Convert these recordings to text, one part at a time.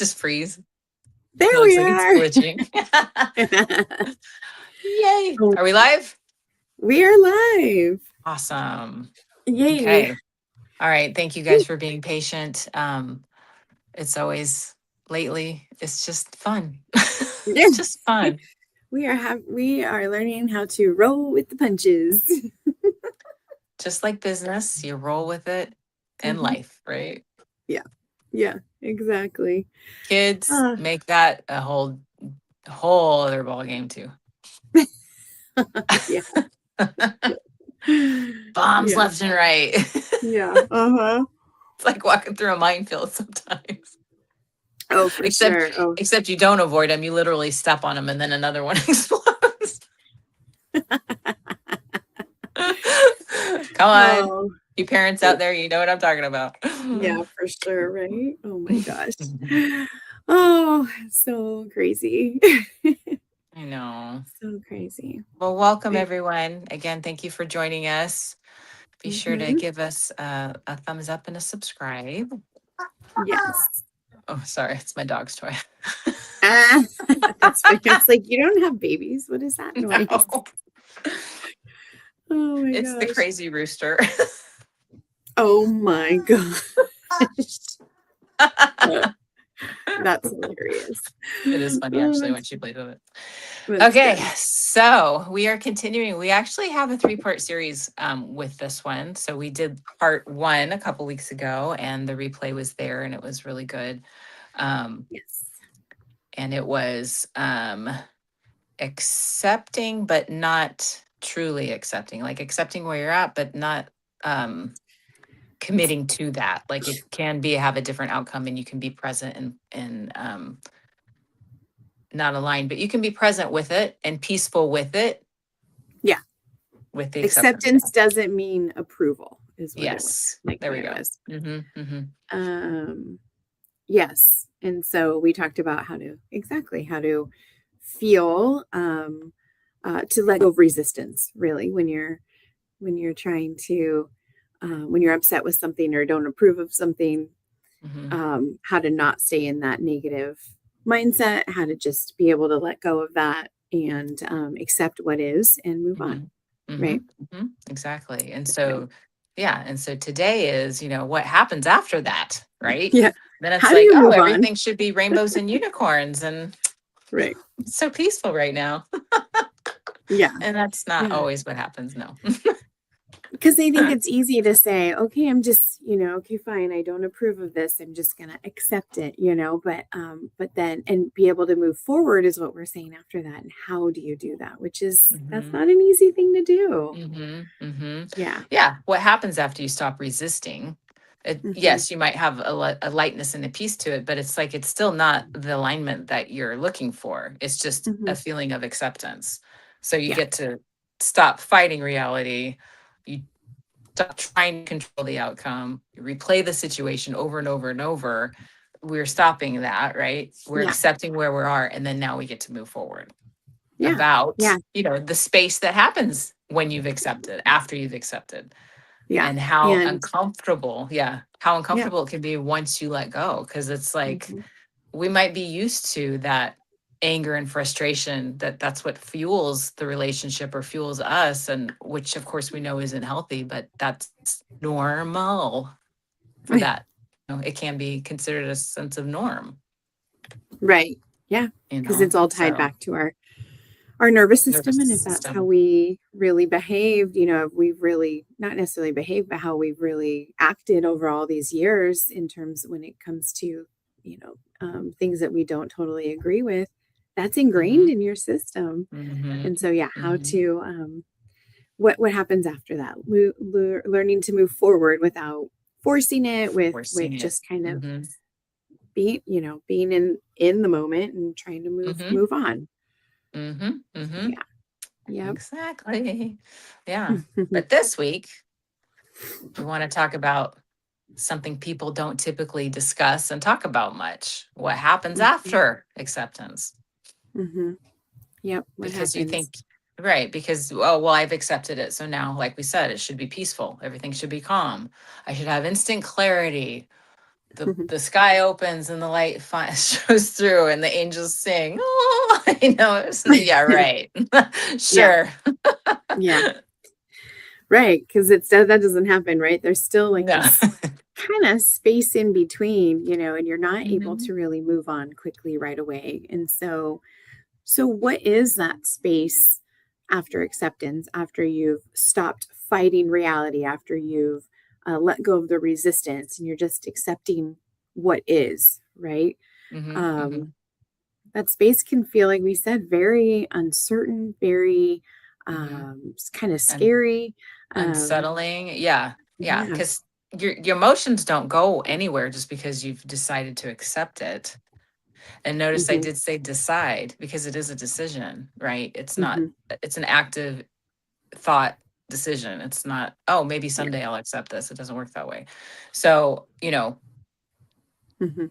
Just freeze. There It looks we like are. it's glitching. Yay. Oh, Are we live? we are live. Awesome. Yay. Okay. All right. Thank you guys for being patient. It's always lately, it's just fun. Yeah. It's just fun. We are learning how to roll with the punches. Just like business, you roll with it and Mhm. life, right? Yeah. Yeah, exactly. Kids Uh, make that a whole other ball game too. yeah. Bombs Yeah. left and right. Yeah. Uh-huh. It's like walking through a minefield sometimes. Oh, for Except sure. Oh. except you don't avoid them. You literally step on them and then another one explodes. Come on. Oh. You parents out there, you know what I'm talking about. Yeah, for sure, right? Oh my gosh. Oh, so crazy. I know. So crazy. Well, welcome everyone. Again, thank you for joining us. Be sure to Mm-hmm. give us a thumbs up and a subscribe. Yes. Oh, sorry, it's my dog's toy. Ah, that's funny. It's like, you don't have babies. What is that noise? No, Oh my it's the gosh. crazy rooster. Oh my gosh. That's hilarious. It is funny Oh, actually when she plays with it. that's Okay, good. so we are continuing. We actually have a three-part series with this one. So we did part one a couple weeks ago, and the replay was there, and it was really good. Yes. And it was accepting, but not truly accepting, like accepting where you're at, but not committing to that. Like it can be have a different outcome, and you can be present and not aligned, but you can be present with it and peaceful with it, Yeah. with the acceptance. Acceptance doesn't mean approval, is what it was. Yes, Like there what we it go. was. Mm-hmm. Um, yes. And so we talked about how to feel, to let go of resistance, really, when you're trying to, when you're upset with something or don't approve of something, Mm-hmm. how to not stay in that negative mindset, how to just be able to let go of that and accept what is and move on. Mm-hmm. Mm-hmm. Right. Mm-hmm. Exactly. And So, so, yeah. And so today is, what happens after that, right? yeah. Then it's How do like, you oh, move on? everything should be rainbows and unicorns. And Right. it's so peaceful right now. Yeah. And that's not Yeah. always what happens. No. Because I think it's easy to say, okay, I'm just, okay, fine. I don't approve of this. I'm just going to accept it, but then, and be able to move forward is what we're saying after that. And how do you do that? That's Mm-hmm. not an easy thing to do. Mm-hmm. Mm-hmm. Yeah. Yeah. What happens after you stop resisting? Hmm. Yes, you might have a lightness and a peace to it, but it's like it's still not the alignment that you're looking for. It's just Hmm. a feeling of acceptance. So you Yeah. get to stop fighting reality. You stop trying to control the outcome. You replay the situation over and over and over. We're stopping that, right? We're Yeah. accepting where we are, and then now we get to move forward Yeah. about, Yeah. the space that happens when you've accepted, after you've accepted, Yeah. and how And uncomfortable, how yeah. uncomfortable it can be once you let go. Because it's like Hmm. we might be used to that anger and frustration, that's what fuels the relationship or fuels us, and which of course we know isn't healthy, but that's normal for that. It can be considered a sense of norm, Right. Yeah. Because it's all tied so back to our nervous nervous system. And if that's how system. we really behaved, if we've really not necessarily behaved, but how we've really acted over all these years in terms when it comes to, things that we don't totally agree with, that's ingrained Hmm. in your system. Hmm. And so, yeah, how Hmm. to, what happens after that? Learning to move forward without forcing it, We're with seeing it. just kind of Hmm. being in the moment and trying to Hmm. move on. Hmm. Hmm. Yeah. Yep. Exactly. Yeah. But this week, we want to talk about something people don't typically discuss and talk about much. What happens Mhm. after acceptance? Mhm. Yep. What Because you happens? think, right, because, oh, well, I've accepted it. So now, like we said, it should be peaceful. Everything should be calm. I should have instant clarity. the sky opens and the light shows through and the angels sing. Oh, I know. Yeah, right. Yeah. Sure. Yeah. Right. Because that doesn't happen, right? There's still like No. this kind of space in between, and you're not able Mhm. to really move on quickly right away. And so what is that space after acceptance, after you've stopped fighting reality, after you've let go of the resistance and you're just accepting what is, right? Mhm. Um, Mhm. that space can feel, like we said, very uncertain, very Mhm. kind of And scary. Um, unsettling. Yeah. Yeah. yeah. Because your emotions don't go anywhere just because you've decided to accept it. And notice I Hmm. did say decide because it is a decision, right? It's not, Hmm. it's an active thought decision. It's not, oh, maybe Yeah. someday I'll accept this. It doesn't work that way. So, Hmm. the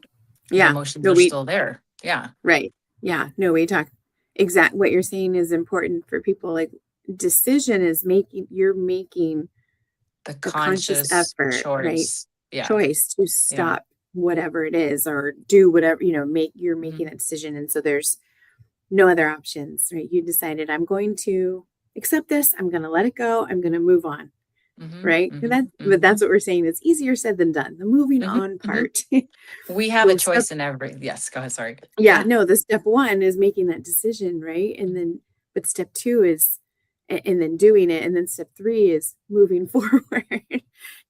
Yeah. emotions No, are still there. Yeah. right. Yeah. No, we talk exact what you're saying is important for people. Like decision is you're making The the conscious conscious effort, right? choice. Yeah. Choice to Yeah. stop whatever it is or do whatever, you're making Hmm. that decision. And so there's no other options, right? You decided, I'm going to accept this, I'm going to let it go, I'm going to move on, Hmm. right? And Hmm. but Hmm. that's what we're saying. It's easier said than done. The moving Hmm. on Hmm. part. We have a Well, step choice in every, yes, go ahead. Sorry. Yeah, Yeah. no, the step one is making that decision, right? And Mhm. then, but step two is, and then doing it. And then step three is moving forward.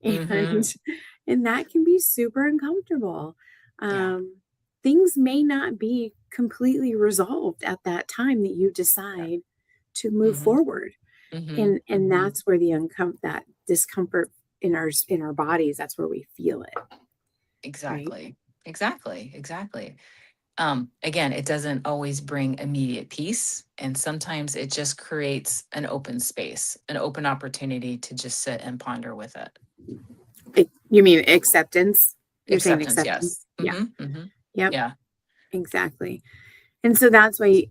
and, Mhm. and that can be super uncomfortable. Yeah. Um, Things may not be completely resolved at that time that you Yeah. decide to move Mhm. forward. Mhm. And that's where that discomfort in our bodies, that's where we feel it, right? Exactly. Exactly. Exactly. Again, it doesn't always bring immediate peace. And sometimes it just creates an open space, an open opportunity to just sit and ponder with it. You mean acceptance? You're saying Acceptance, yes. acceptance? Yeah. Yep. Yeah. Exactly. And so that's why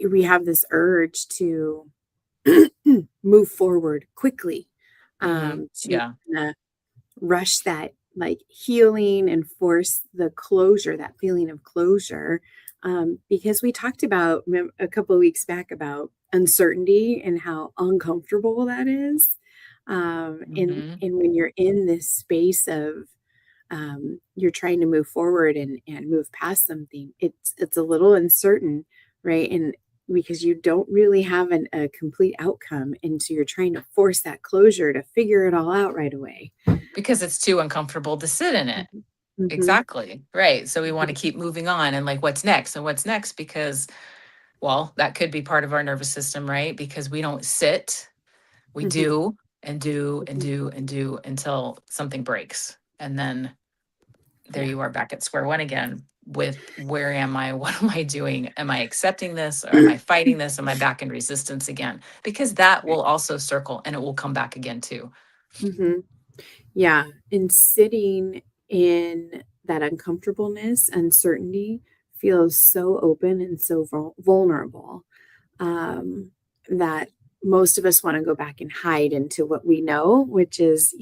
we have this urge to move forward quickly, to Yeah. kinda rush that like healing and force the closure, that feeling of closure. Because we talked about a couple of weeks back about uncertainty and how uncomfortable that is. Hmm. And when you're in this space of you're trying to move forward and move past something, it's a little uncertain, right? And because you don't really have a complete outcome, and so you're trying to force that closure to figure it all out right away. Because it's too uncomfortable to sit in it. Mhm. Mhm. Exactly. Right. So we want to Mhm. keep moving on and like what's next and what's next because, well, that could be part of our nervous system, right? Because we don't sit, we Mhm. do and do and Mhm. do and do until something breaks. And then there Yeah. you are back at square one again with where am I? What am I doing? Am I accepting this or am I fighting this? Am I back in resistance again? Because that Right. will also circle and it will come back again too. Mhm. Yeah, and sitting in that uncomfortableness, uncertainty feels so open and so vulnerable, um, that most of us want to go back and hide into what we know, which is,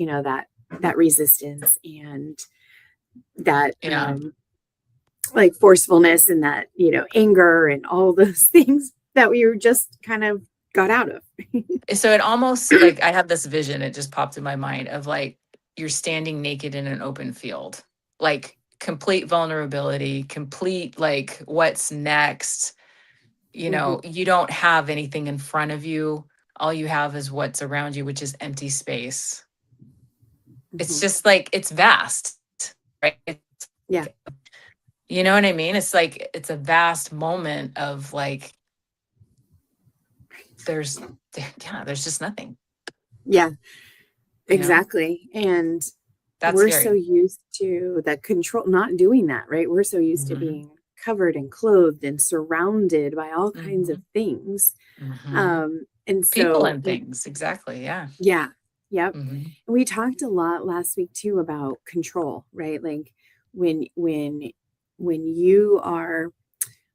that resistance and that Yeah. like forcefulness and that, anger and all those things that we were just kind of got out of. So it almost like I have this vision, it just popped in my mind of like you're standing naked in an open field, like complete vulnerability, complete like what's next. Hmm. You don't have anything in front of you. All you have is what's around you, which is empty space. It's Hmm. just like it's vast, right? Yeah. You know what I mean? It's like it's a vast moment of like there's yeah, there's just nothing, Yeah. you know? Exactly. And That's we're so scary. used to the control, not doing that, right? We're so used to Mhm. being covered and clothed and surrounded by all kinds of Mhm. things. Mhm. And People so, and things, exactly, yeah. yeah, yep. Mhm. We talked a lot last week too about control, right? Like when when when you are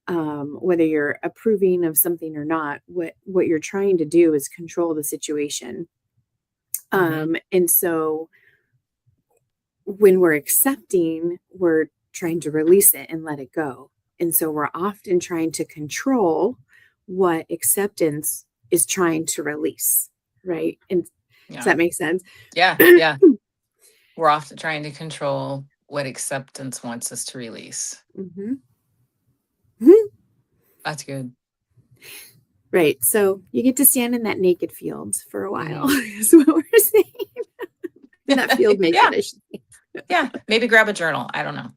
whether you're approving of something or not, what you're trying to do is control the situation. Mhm. And so when we're accepting, we're trying to release it and let it go. And so we're often trying to control what acceptance is trying to release, right? And does Yeah. that make sense? Yeah. Yeah. We're often trying to control what acceptance wants us to release. Mm-hmm. Mm-hmm. That's good. Right. So you get to stand in that naked field for a while, Hmm. is what we're saying. In that field Yeah. naked, I should say. Yeah. Maybe grab a journal. I don't know.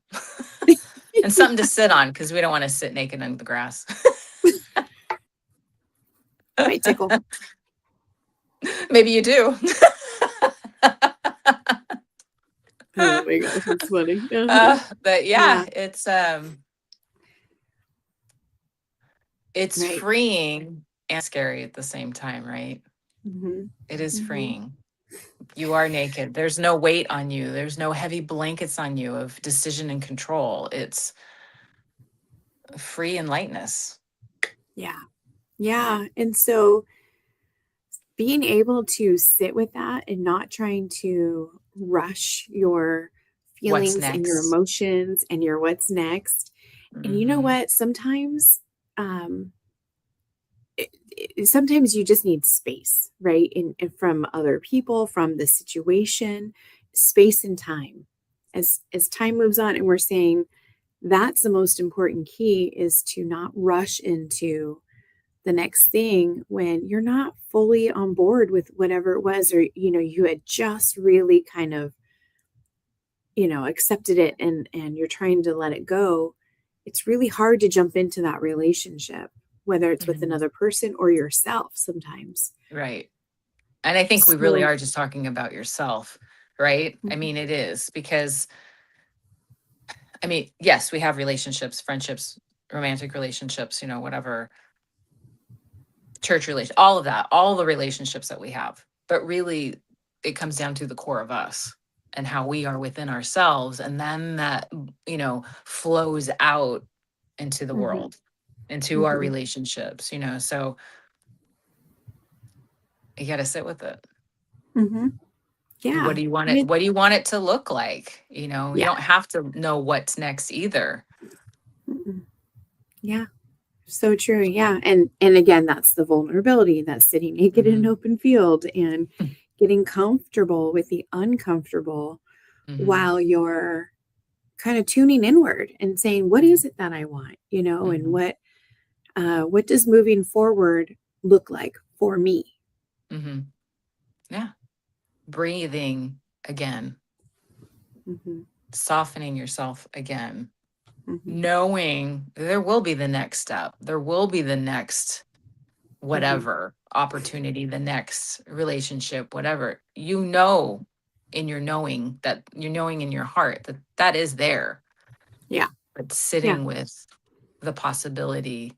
And something to sit on because we don't want to sit naked in the grass. Might tickle. Maybe you do. Oh my gosh, it's funny. But yeah, Yeah. it's Right. freeing and scary at the same time, right? Mm-hmm. It is Mm-hmm. freeing. You are naked. There's no weight on you. There's no heavy blankets on you of decision and control. It's free and lightness. Yeah. Yeah. And so being able to sit with that and not trying to rush your What's feelings and your next? emotions and your what's next. And you know Hmm. what? Sometimes, sometimes you just need space, right? From other people, from the situation, space and time. As time moves on, and we're saying that's the most important key is to not rush into the next thing when you're not fully on board with whatever it was, or you had just really kind of accepted it, and you're trying to let it go. It's really hard to jump into that relationship, whether it's with Hmm. another person or yourself sometimes. Right. And I think we really So are just talking about yourself, right? I mhm, mean, it is because, I mean, yes, we have relationships, friendships, romantic relationships, whatever, church relation, all of that, all the relationships that we have. But really, it comes down to the core of us and how we are within ourselves. And then that, flows out into the mhm, world, into our mhm. relationships. So you got to sit with it. Mhm. What Yeah. do you want And it? it What do you want it to look like? You yeah. don't have to know what's next either. Mm-mm. Yeah. So true. Yeah. And again, that's the vulnerability, that's sitting naked in an Hmm. open field and getting comfortable with the uncomfortable Hmm. while you're kind of tuning inward and saying, what is it that I want? And Hmm. what does moving forward look like for me? Hmm. Yeah. Breathing again, Hmm. softening yourself again, Hmm. knowing there will be the next step. There will be the next Hmm. whatever opportunity, the next relationship, whatever. In your knowing, that you're knowing in your heart that that is there, Yeah. but Yeah. sitting with the possibility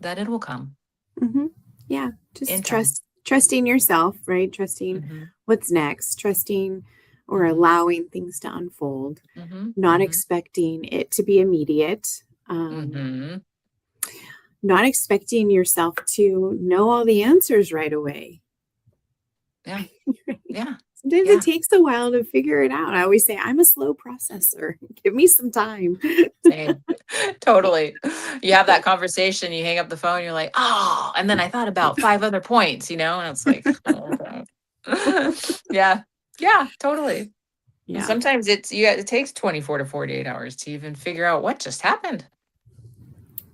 that it will come Hmm. Yeah. in Just time. trusting yourself, right? Trusting Hmm. what's next, trusting or Hmm. allowing things to unfold, Hmm. not Hmm. expecting it to be immediate, um, Hmm. not expecting yourself to know all the answers right away. Yeah. Yeah. Sometimes it Yeah. takes a while to figure it out. I always say, I'm a slow processor. Give me some time. Same. Totally. You have that conversation, you hang up the phone, you're like, oh, and then I thought about five other points, and it's like, oh, okay. Yeah. Yeah, totally. And Yeah. sometimes it takes 24 to 48 hours to even figure out what just happened.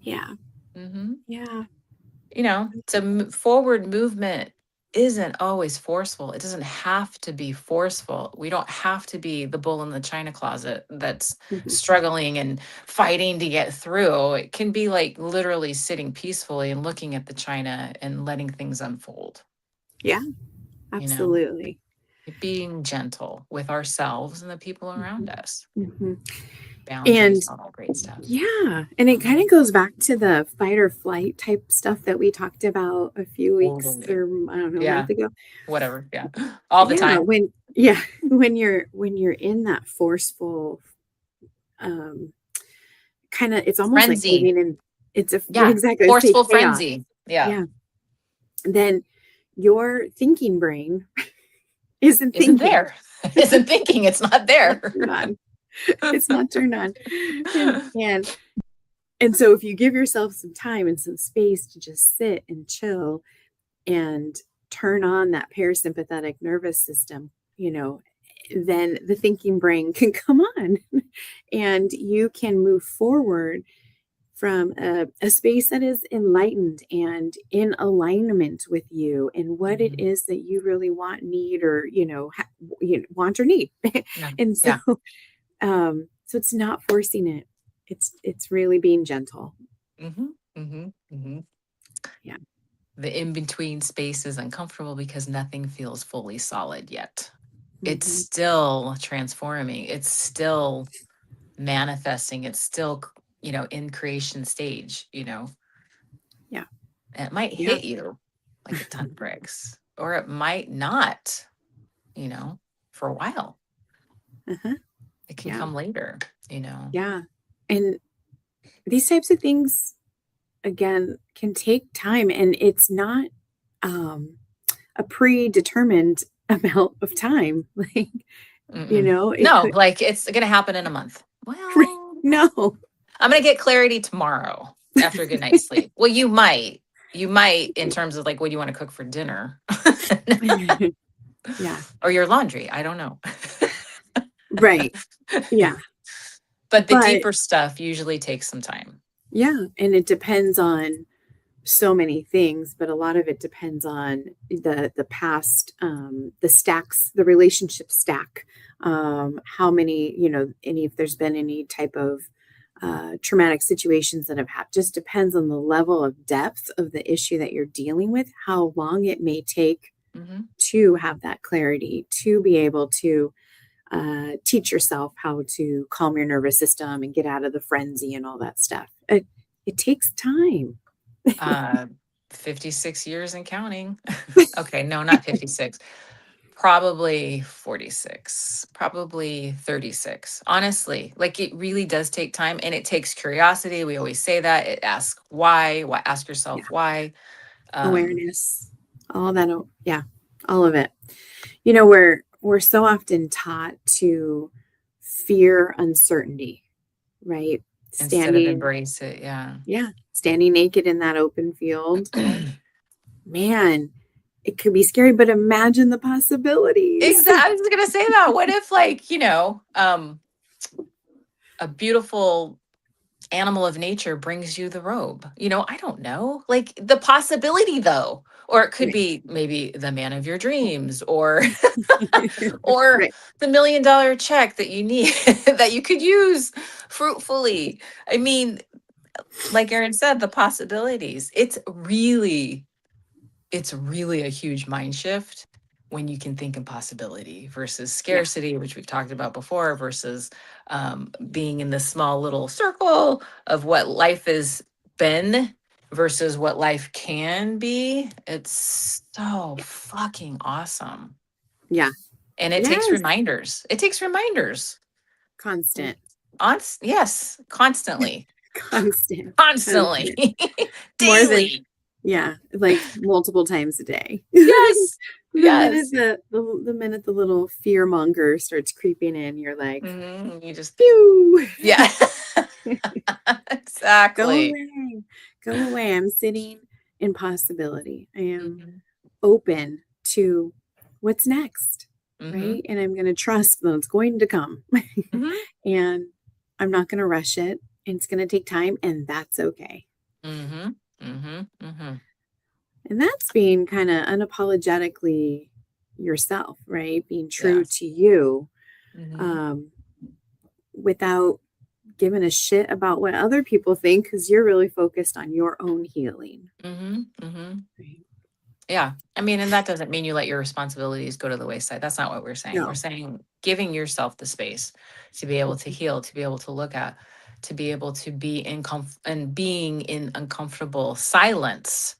Yeah. Hmm. Yeah. Forward movement isn't always forceful. It doesn't have to be forceful. We don't have to be the bull in the china closet that's Mhm. struggling and fighting to get through. It can be like literally sitting peacefully and looking at the china and letting things unfold, Yeah. you know, Absolutely. being gentle with ourselves and the people around Mhm. us, Mhm. And boundaries, all that great stuff. yeah, and it kind of goes back to the fight or flight type stuff that we talked about a few weeks Totally. or I don't know, a Yeah, month ago. whatever. Yeah. All the Yeah, time. when yeah, when you're in that forceful um kind of, it's almost like Frenzy. living in, it's a Yeah. exactly, I'd say Forceful chaos. frenzy. Yeah. Yeah. Then your thinking brain isn't isn't thinking. there. Isn't thinking. It's not Not there. turned on. It's not turned on. And so if you give yourself some time and some space to just sit and chill and turn on that parasympathetic nervous system, then the thinking brain can come on and you can move forward from a space that is enlightened and in alignment with you and what it Mhm. is that you really want, need, or want or need. Yeah. And so, Yeah. so it's not forcing it. It's really being gentle. Hmm. Hmm. Hmm. Yeah. The in between space is uncomfortable because nothing feels fully solid yet. It's Hmm. still transforming. It's still manifesting. It's still, in creation stage, Yeah. and it might Yeah. hit you like a ton of bricks, or it might not, you know, for a while. Uh-huh. It can Yeah. come later. Yeah. And these types of things, again, can take time, and it's not um, a predetermined amount of time. Like, Mm-mm. it No, could, like it's going to happen in a month. Well, no. I'm going to get clarity tomorrow after a good night's sleep. Well, you might in terms of like what you want to cook for dinner Yeah. or your laundry. I don't know. Right. Yeah. But the But deeper stuff usually takes some time. yeah, and it depends on so many things, but a lot of it depends on the past, the stacks, the relationship stack, how many, any, if there's been any type of traumatic situations that have happened. Just depends on the level of depth of the issue that you're dealing with, how long it may take Hmm. to have that clarity, to be able to teach yourself how to calm your nervous system and get out of the frenzy and all that stuff. It takes time. Uh, 56 years and counting. Okay, no, not 56. Probably 46, probably 36. Honestly, like it really does take time and it takes curiosity. We always say that. It asks why, ask Yeah. yourself why. Um, Awareness, all that. Yeah, all of it. We're so often taught to fear uncertainty, right? Instead of Standing, embrace it. Yeah. yeah, standing naked in that open field. Man, it could be scary, but imagine the possibilities. Exactly. I was gonna say that. What if like, a beautiful animal of nature brings you the robe? I don't know. Like the possibility though. Or it could Right. be maybe the man of your dreams or or Right. the $1 million check that you need that you could use fruitfully. I mean, like Erin said, the possibilities. It's really a huge mind shift when you can think in possibility versus Yeah. scarcity, which we've talked about before, versus being in this small little circle of what life has been versus what life can be. It's so fucking awesome. Yeah. And it takes Yes. reminders. It takes reminders. Constant. Yes, constantly, Constant. constantly, Constant. More than, daily. yeah, like multiple times a day. Yes, The minute yes. the minute the little fear monger starts creeping in, you're like, You just, pew, yeah, go exactly. away, go away. I'm sitting in possibility. I am Hmm. open to what's next, Hmm. right? And I'm going to trust that it's going to come, Hmm. and I'm not going to rush it. And it's going to take time, and that's okay. Hmm. Hmm. Hmm. And that's being kind of unapologetically yourself, right? Being true Yes. to you, Hmm. um, without giving a shit about what other people think because you're really focused on your own healing. Hmm. Hmm. Right? Yeah. I mean, and that doesn't mean you let your responsibilities go to the wayside. That's not what we're saying. We're No. saying giving yourself the space to be able to heal, to be able to look at, to be able to be and being in uncomfortable silence.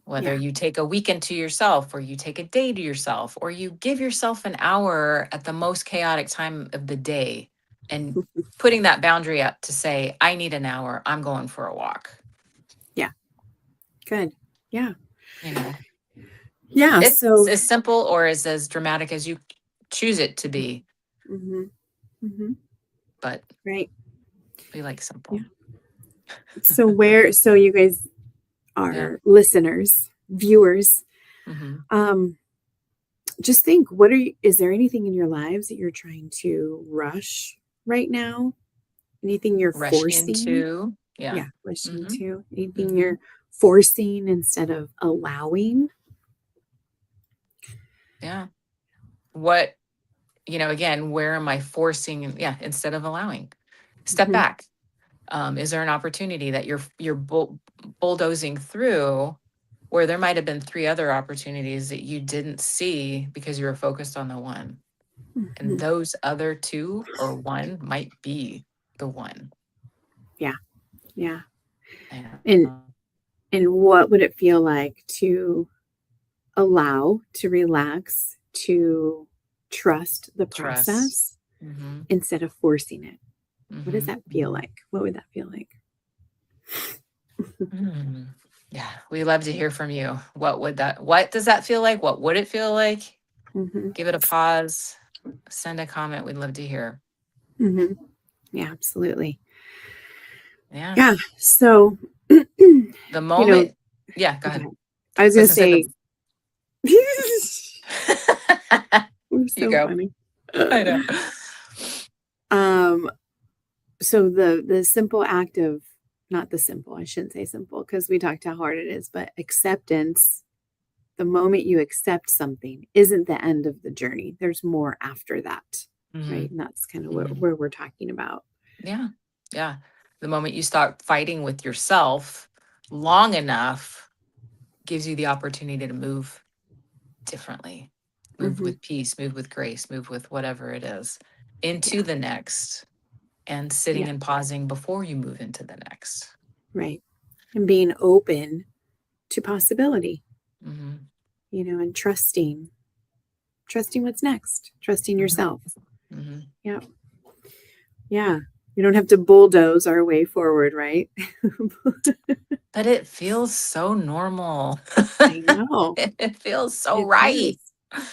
Whether Yeah. you take a weekend to yourself, or you take a day to yourself, or you give yourself an hour at the most chaotic time of the day, and putting that boundary up to say, I need an hour, I'm going for a walk. Yeah. Good. Yeah. You know, Yeah. It's So, as simple or as dramatic as you choose it to be, hmm hmm but right. we like Yeah. simple. So you guys Yeah. are listeners, viewers. Hmm. Um, just think, is there anything in your lives that you're trying to rush right now? Anything you're Rush forcing? into, yeah. Yeah, rush Hmm. into. Anything Hmm. you're forcing instead of allowing? Yeah. What, again, where am I forcing? Yeah. Instead of allowing, step Hmm back. Is there an opportunity that you're bulldozing through where there might have been three other opportunities that you didn't see because you were focused on the one? And hmm those other two or one might be the one. Yeah, yeah. Yeah. And what would it feel like to allow, to relax, to trust the Trust. process Hmm. instead of forcing it? What does Hmm. that feel like? What would that feel like? Hmm. Yeah, we love to hear from you. What does that feel like? What would it feel like? hmm Give it a pause, send a comment. We'd love to hear. hmm Yeah, absolutely. Yeah. Yeah. So, you The know, moment, yeah, go ahead. okay. I was I going was to gonna say say, the we're you so go. funny. I know. Um, so the simple act of, not the simple, I shouldn't say simple because we talked how hard it is, but acceptance, the moment you accept something isn't the end of the journey. There's more after that, Hmm. right? And that's kind of Hmm. where we're talking about. Yeah. Yeah. The moment you start fighting with yourself long enough gives you the opportunity to move differently, move Hmm with peace, move with grace, move with whatever it is into Yeah, the next, and yeah, sitting and pausing before you move into the next. right. And being open to possibility, Hmm. and trusting what's next, trusting Hmm. yourself. Hmm. Yeah, yeah. We don't have to bulldoze our way forward, right? But it feels so normal. I know. It feels so It right. does.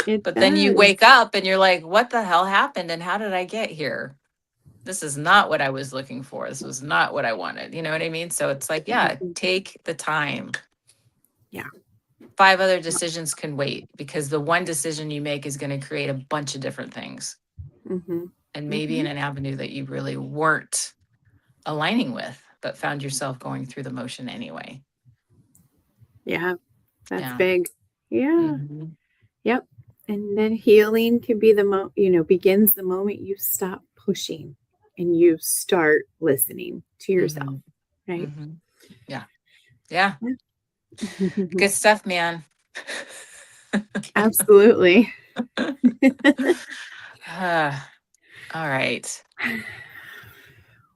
It But then you does. wake up and you're like, what the hell happened? And how did I get here? This is not what I was looking for. This was not what I wanted. You know what I mean? So it's like, yeah, Mhm. take the time. Yeah. Five other decisions can wait because the one decision you make is going to create a bunch of different things. hmm And maybe hmm in an avenue that you really weren't aligning with, but found yourself going through the motion anyway. Yeah. That's Yeah. big. Yeah. Hmm. Yep. And then healing can be begins the moment you stop pushing and you start listening to yourself, Hmm. right? Hmm. Yeah. Yeah. Yeah. Good stuff, man. Absolutely. All right.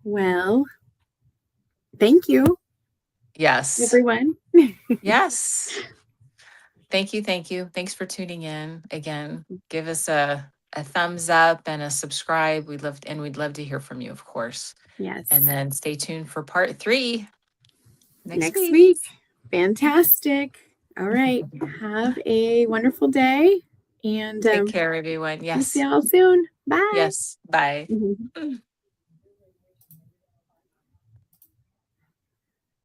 Well, thank you, Yes. everyone. Yes. Thank you. Thank you. Thanks for tuning in. Again, give us a thumbs up and a subscribe. We'd love to hear from you, of course. And Yes. then stay tuned for part 3 next Next week. week. Fantastic. All right. Have a wonderful day. And Take care, everyone. we'll see Yes. y'all soon. Bye. Yes. Bye.